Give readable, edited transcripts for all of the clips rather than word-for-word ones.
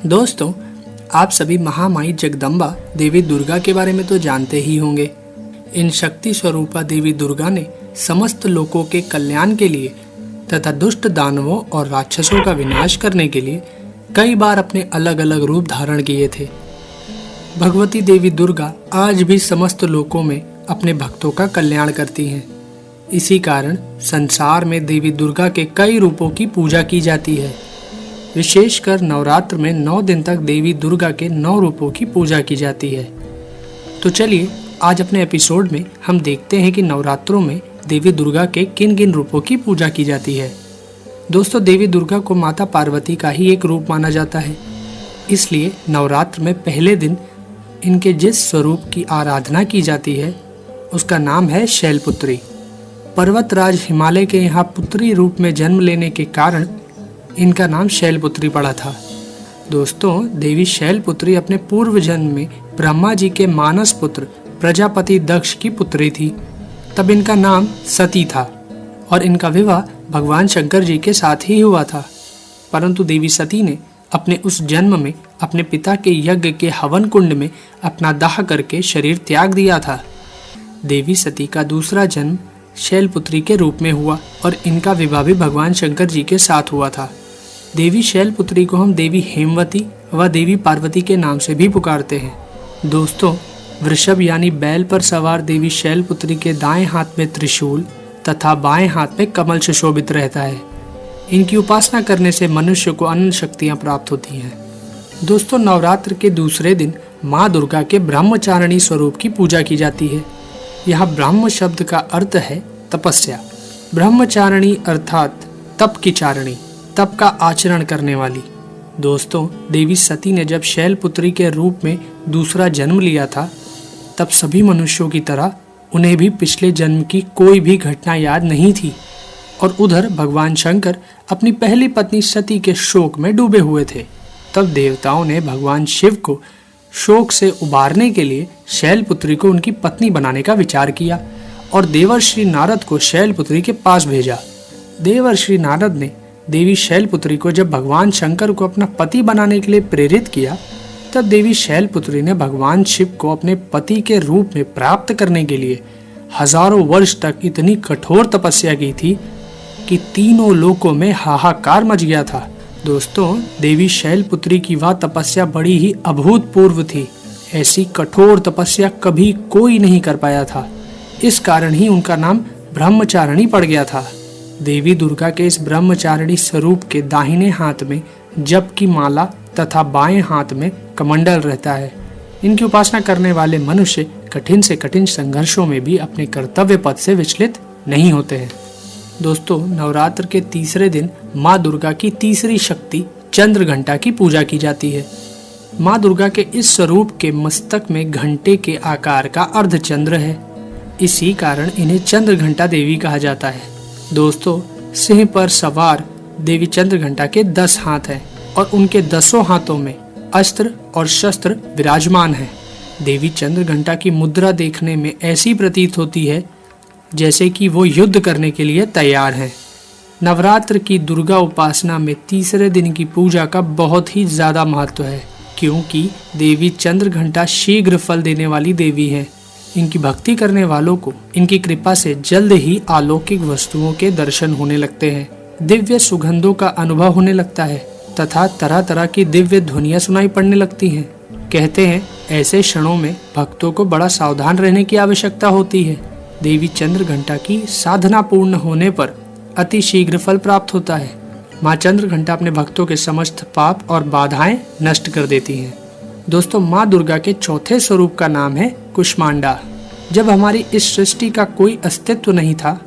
दोस्तों, आप सभी महामाई जगदम्बा देवी दुर्गा के बारे में तो जानते ही होंगे। इन शक्ति स्वरूपा देवी दुर्गा ने समस्त लोगों के कल्याण के लिए तथा दुष्ट दानवों और राक्षसों का विनाश करने के लिए कई बार अपने अलग अलग रूप धारण किए थे। भगवती देवी दुर्गा आज भी समस्त लोकों में अपने भक्तों का कल्याण करती हैं। इसी कारण संसार में देवी दुर्गा के कई रूपों की पूजा की जाती है। विशेषकर नवरात्र में 9 दिन तक देवी दुर्गा के 9 रूपों की पूजा की जाती है। तो चलिए आज अपने एपिसोड में हम देखते हैं कि नवरात्रों में देवी दुर्गा के किन किन रूपों की पूजा की जाती है। दोस्तों, देवी दुर्गा को माता पार्वती का ही एक रूप माना जाता है, इसलिए नवरात्र में पहले दिन इनके जिस स्वरूप की आराधना की जाती है उसका नाम है शैलपुत्री। पर्वतराज हिमालय के यहाँ पुत्री रूप में जन्म लेने के कारण इनका नाम शैलपुत्री पड़ा था। दोस्तों, देवी शैलपुत्री अपने पूर्व जन्म में ब्रह्मा जी के मानस पुत्र प्रजापति दक्ष की पुत्री थी। तब इनका नाम सती था और इनका विवाह भगवान शंकर जी के साथ ही हुआ था। परंतु देवी सती ने अपने उस जन्म में अपने पिता के यज्ञ के हवन कुंड में अपना दाह करके शरीर त्याग दिया था। देवी सती का दूसरा जन्म शैलपुत्री के रूप में हुआ और इनका विवाह भी भगवान शंकर जी के साथ हुआ था। देवी शैलपुत्री को हम देवी हेमवती व देवी पार्वती के नाम से भी पुकारते हैं। दोस्तों, वृषभ यानी बैल पर सवार देवी शैलपुत्री के दाएं हाथ में त्रिशूल तथा बाएं हाथ में कमल सुशोभित रहता है। इनकी उपासना करने से मनुष्य को अनंत शक्तियां प्राप्त होती हैं। दोस्तों, नवरात्र के दूसरे दिन माँ दुर्गा के ब्रह्मचारिणी स्वरूप की पूजा की जाती है। यहाँ ब्रह्म शब्द का अर्थ है तपस्या। ब्रह्मचारिणी अर्थात तप की चारिणी, तप का आचरण करने वाली। दोस्तों, देवी सती ने जब शैलपुत्री के रूप में दूसरा जन्म लिया था तब सभी मनुष्यों की तरह उन्हें भी पिछले जन्म की कोई भी घटना याद नहीं थी और उधर भगवान शंकर अपनी पहली पत्नी सती के शोक में डूबे हुए थे। तब देवताओं ने भगवान शिव को शोक से उबारने के लिए शैलपुत्री को उनकी पत्नी बनाने का विचार किया और देवर्षि नारद को शैलपुत्री के पास भेजा। देवर्षि नारद ने देवी शैलपुत्री को जब भगवान शंकर को अपना पति बनाने के लिए प्रेरित किया तब देवी शैलपुत्री ने भगवान शिव को अपने पति के रूप में प्राप्त करने के लिए हजारों वर्ष तक इतनी कठोर तपस्या की थी कि तीनों लोकों में हाहाकार मच गया था। दोस्तों, देवी शैलपुत्री की वह तपस्या बड़ी ही अभूतपूर्व थी। ऐसी कठोर तपस्या कभी कोई नहीं कर पाया था। इस कारण ही उनका नाम ब्रह्मचारिणी पड़ गया था। देवी दुर्गा के इस ब्रह्मचारिणी स्वरूप के दाहिने हाथ में जप की माला तथा बाएं हाथ में कमंडल रहता है। इनकी उपासना करने वाले मनुष्य कठिन से कठिन संघर्षों में भी अपने कर्तव्य पथ से विचलित नहीं होते हैं। दोस्तों, नवरात्र के तीसरे दिन माँ दुर्गा की तीसरी शक्ति चंद्रघंटा की पूजा की जाती है। माँ दुर्गा के इस स्वरूप के मस्तक में घंटे के आकार का अर्धचंद्र है। इसी कारण इन्हें चंद्रघंटा देवी कहा जाता है। दोस्तों, सिंह पर सवार देवी चंद्रघंटा के 10 हाथ हैं और उनके 10 हाथों में अस्त्र और शस्त्र विराजमान हैं। देवी चंद्रघंटा की मुद्रा देखने में ऐसी प्रतीत होती है जैसे कि वो युद्ध करने के लिए तैयार हैं। नवरात्र की दुर्गा उपासना में तीसरे दिन की पूजा का बहुत ही ज्यादा महत्व है, क्योंकि देवी चंद्रघंटा शीघ्र फल देने वाली देवी है। इनकी भक्ति करने वालों को इनकी कृपा से जल्द ही अलौकिक वस्तुओं के दर्शन होने लगते हैं, दिव्य सुगंधों का अनुभव होने लगता है तथा तरह तरह की दिव्य ध्वनियां सुनाई पड़ने लगती हैं। कहते हैं ऐसे क्षणों में भक्तों को बड़ा सावधान रहने की आवश्यकता होती है। देवी चंद्रघंटा की साधना पूर्ण होने पर अति शीघ्र फल प्राप्त होता है। माँ चंद्रघंटा अपने भक्तों के समस्त पाप और बाधाएं नष्ट कर देती हैं। दोस्तों, माँ दुर्गा के चौथे स्वरूप का नाम है कुष्मांडा। जब हमारी इस सृष्टि का कोई अस्तित्व नहीं था,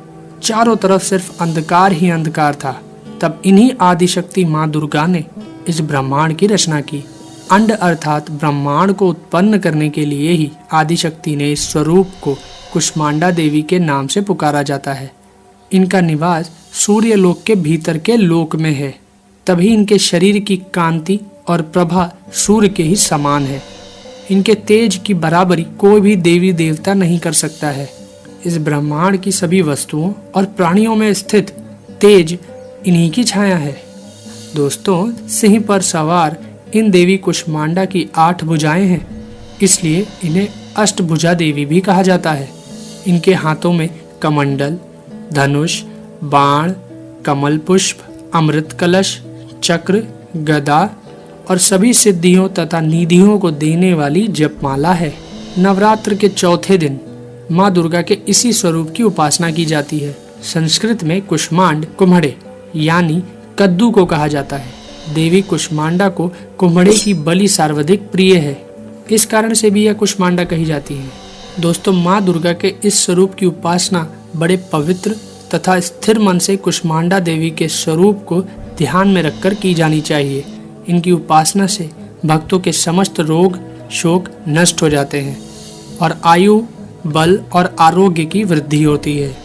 चारों तरफ सिर्फ अंधकार ही अंधकार था, तब इन्हीं आदिशक्ति माँ दुर्गा ने इस ब्रह्मांड की रचना की। अंड अर्थात ब्रह्मांड को उत्पन्न करने के लिए ही आदिशक्ति ने इस स्वरूप को कुष्मांडा देवी के नाम से पुकारा जाता है। इनका निवास सूर्य लोक के भीतर के लोक में है, तभी इनके शरीर की कांति और प्रभा सूर्य के ही समान है। इनके तेज की बराबरी कोई भी देवी देवता नहीं कर सकता है। इस ब्रह्मांड की सभी वस्तुओं और प्राणियों में स्थित तेज इन्हीं की छाया है। दोस्तों, सिंह पर सवार इन देवी कुष्मांडा की 8 भुजाएं हैं, इसलिए इन्हें अष्टभुजा देवी भी कहा जाता है। इनके हाथों में कमंडल, धनुष, बाण, कमल पुष्प, अमृत कलश, चक्र, गदा और सभी सिद्धियों तथा निधियों को देने वाली जपमाला है। नवरात्र के चौथे दिन माँ दुर्गा के इसी स्वरूप की उपासना की जाती है। संस्कृत में कुष्मांड कुम्हड़े यानी कद्दू को कहा जाता है। देवी कुष्मांडा को कुम्हड़े की बलि सर्वाधिक प्रिय है, इस कारण से भी यह कुष्मांडा कही जाती है। दोस्तों, माँ दुर्गा के इस स्वरूप की उपासना बड़े पवित्र तथा स्थिर मन से कुष्मांडा देवी के स्वरूप को ध्यान में रखकर की जानी चाहिए। इनकी उपासना से भक्तों के समस्त रोग शोक नष्ट हो जाते हैं और आयु, बल और आरोग्य की वृद्धि होती है।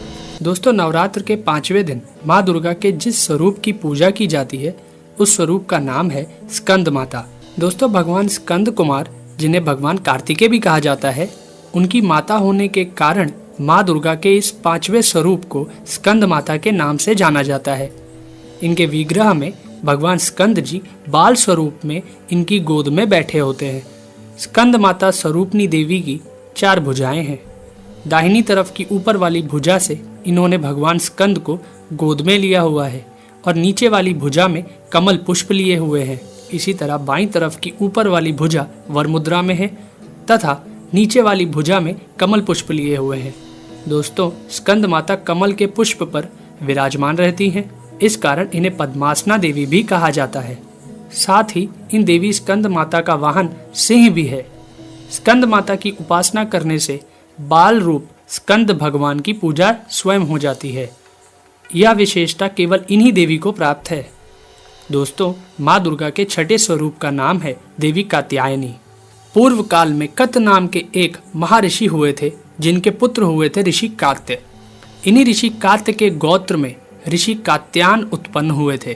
दोस्तों, नवरात्र के 5वें दिन माँ दुर्गा के जिस स्वरूप की पूजा की जाती है उस स्वरूप का नाम है स्कंद माता। दोस्तों, भगवान स्कंद कुमार, जिन्हें भगवान कार्तिकेय भी कहा जाता है, उनकी माता होने के कारण माँ दुर्गा के इस 5वें स्वरूप को स्कंद माता के नाम से जाना जाता है। इनके विग्रह में भगवान स्कंद जी बाल स्वरूप में इनकी गोद में बैठे होते हैं। स्कंद माता स्वरूपनी देवी की 4 भुजाएं हैं। दाहिनी तरफ की ऊपर वाली भुजा से इन्होंने भगवान स्कंद को गोद में लिया हुआ है और नीचे वाली भुजा में कमल पुष्प लिए हुए हैं। इसी तरह बाईं तरफ की ऊपर वाली भुजा वर मुद्रा में है तथा नीचे वाली भुजा में कमल पुष्प लिए हुए हैं। दोस्तों, स्कंद माता कमल के पुष्प पर विराजमान रहती हैं, इस कारण इन्हें पद्मासना देवी भी कहा जाता है। साथ ही इन देवी स्कंद माता का वाहन सिंह भी है। स्कंद माता की उपासना करने से बाल रूप स्कंद भगवान की पूजा स्वयं हो जाती है। यह विशेषता केवल इन्हीं देवी को प्राप्त है। दोस्तों, माँ दुर्गा के 6ठे स्वरूप का नाम है देवी कात्यायनी। पूर्व काल में कत नाम के एक महर्षि हुए थे, जिनके पुत्र हुए थे ऋषि कात्य। इन्हीं ऋषि कात्य के गोत्र में ऋषि कात्यायन उत्पन्न हुए थे।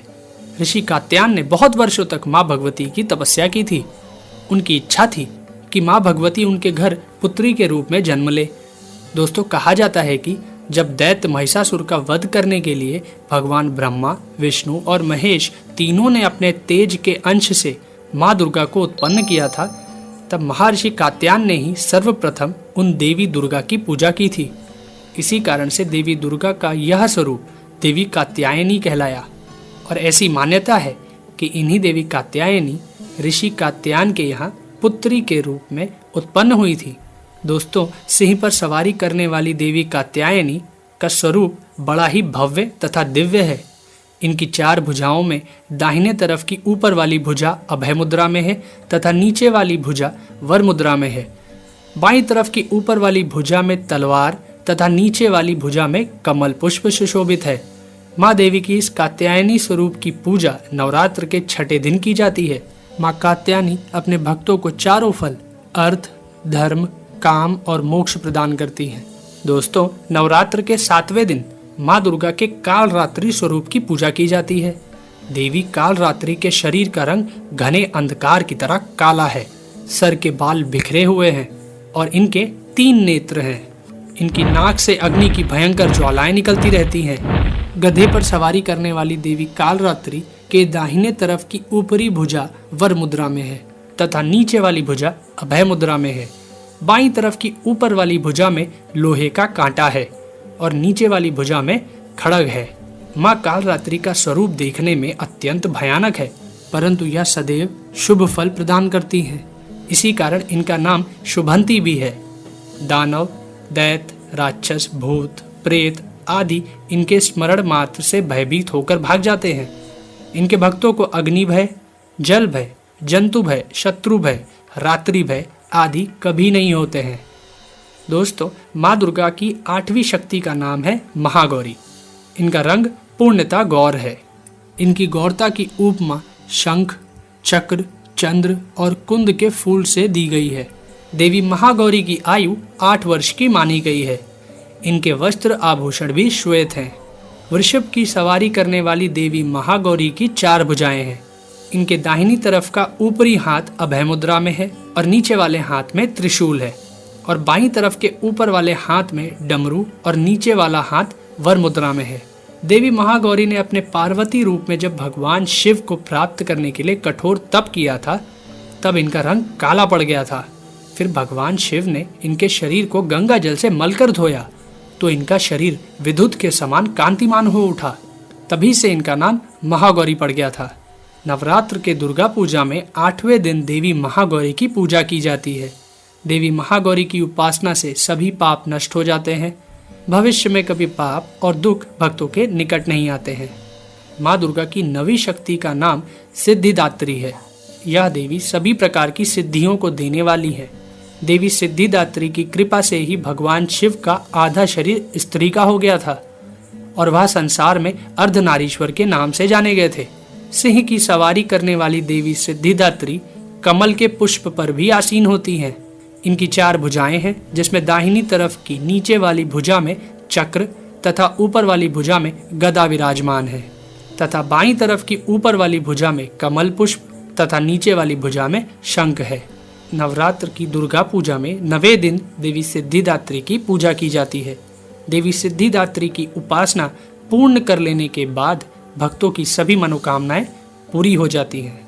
ऋषि कात्यायन ने बहुत वर्षों तक माँ भगवती की तपस्या की थी। उनकी इच्छा थी कि माँ भगवती उनके घर पुत्री के रूप में जन्म ले। दोस्तों, कहा जाता है कि जब दैत्य महिषासुर का वध करने के लिए भगवान ब्रह्मा, विष्णु और महेश तीनों ने अपने तेज के अंश से माँ दुर्गा को उत्पन्न किया था, तब महर्षि कात्यायन ने ही सर्वप्रथम उन देवी दुर्गा की पूजा की थी। इसी कारण से देवी दुर्गा का यह स्वरूप देवी कात्यायनी कहलाया और ऐसी मान्यता है कि इन्हीं देवी कात्यायनी ऋषि कात्यायन के यहाँ पुत्री के रूप में उत्पन्न हुई थी। दोस्तों, सिंह पर सवारी करने वाली देवी कात्यायनी का स्वरूप बड़ा ही भव्य तथा दिव्य है। इनकी 4 भुजाओं में दाहिने तरफ की ऊपर वाली भुजा अभय मुद्रा में है तथा नीचे वाली भुजा वर मुद्रा में है। बाईं तरफ की ऊपर वाली भुजा में तलवार तथा नीचे वाली भुजा में कमल पुष्प सुशोभित है। माँ देवी की इस कात्यायनी स्वरूप की पूजा नवरात्र के 6ठे दिन की जाती है। माँ कात्यायनी अपने भक्तों को 4 फल अर्थ, धर्म, काम और मोक्ष प्रदान करती हैं। दोस्तों, नवरात्र के 7वें दिन माँ दुर्गा के कालरात्रि स्वरूप की पूजा की जाती है। देवी कालरात्रि के शरीर का रंग घने अंधकार की तरह काला है। सर के बाल बिखरे हुए हैं और इनके 3 नेत्र हैं। इनकी नाक से अग्नि की भयंकर ज्वालाएं निकलती रहती हैं। गधे पर सवारी करने वाली देवी कालरात्रि के दाहिने तरफ की ऊपरी भुजा वर मुद्रा में है तथा नीचे वाली भुजा अभय मुद्रा में है। बाईं तरफ की ऊपर वाली भुजा में लोहे का कांटा है और नीचे वाली भुजा में खड़ग है। माँ कालरात्रि का स्वरूप देखने में अत्यंत भयानक है, परंतु यह सदैव शुभ फल प्रदान करती है। इसी कारण इनका नाम शुभंती भी है। दानव, दैत्य, राक्षस, भूत, प्रेत आदि इनके स्मरण मात्र से भयभीत होकर भाग जाते हैं। इनके भक्तों को अग्नि भय, जल भय, जंतु भय, शत्रु भय, रात्रि भय आदि कभी नहीं होते हैं। दोस्तों, माँ दुर्गा की 8वीं शक्ति का नाम है महागौरी। इनका रंग पूर्णतः गौर है। इनकी गौरता की उपमा शंख, चक्र, चंद्र और कुंद के फूल से दी गई है। देवी महागौरी की आयु 8 वर्ष की मानी गई है। इनके वस्त्र आभूषण भी श्वेत हैं। वृषभ की सवारी करने वाली देवी महागौरी की 4 भुजाएं हैं। इनके दाहिनी तरफ का ऊपरी हाथ अभय मुद्रा में है और नीचे वाले हाथ में त्रिशूल है और बाईं तरफ के ऊपर वाले हाथ में डमरू और नीचे वाला हाथ वर मुद्रा में है। देवी महागौरी ने अपने पार्वती रूप में जब भगवान शिव को प्राप्त करने के लिए कठोर तप किया था, तब इनका रंग काला पड़ गया था। फिर भगवान शिव ने इनके शरीर को गंगा जल से मलकर धोया तो इनका शरीर विद्युत के समान कांतिमान हो उठा। तभी से इनका नाम महागौरी पड़ गया था। नवरात्र के दुर्गा पूजा में 8वें दिन देवी महागौरी की पूजा की जाती है। देवी महागौरी की उपासना से सभी पाप नष्ट हो जाते हैं। भविष्य में कभी पाप और दुख भक्तों के निकट नहीं आते हैं। माँ दुर्गा की 9वीं शक्ति का नाम सिद्धिदात्री है। यह देवी सभी प्रकार की सिद्धियों को देने वाली है। देवी सिद्धिदात्री की कृपा से ही भगवान शिव का आधा शरीर स्त्री का हो गया था और वह संसार में अर्धनारीश्वर के नाम से जाने गए थे। सिंह की सवारी करने वाली देवी सिद्धिदात्री कमल के पुष्प पर भी आसीन होती हैं। इनकी 4 भुजाएं हैं, जिसमें दाहिनी तरफ की नीचे वाली भुजा में चक्र तथा ऊपर वाली भुजा में गदा विराजमान है तथा बाईं तरफ की ऊपर वाली भुजा में कमल पुष्प तथा नीचे वाली भुजा में शंख है। नवरात्र की दुर्गा पूजा में 9वें दिन देवी सिद्धिदात्री की पूजा की जाती है। देवी सिद्धिदात्री की उपासना पूर्ण कर लेने के बाद भक्तों की सभी मनोकामनाएं पूरी हो जाती हैं।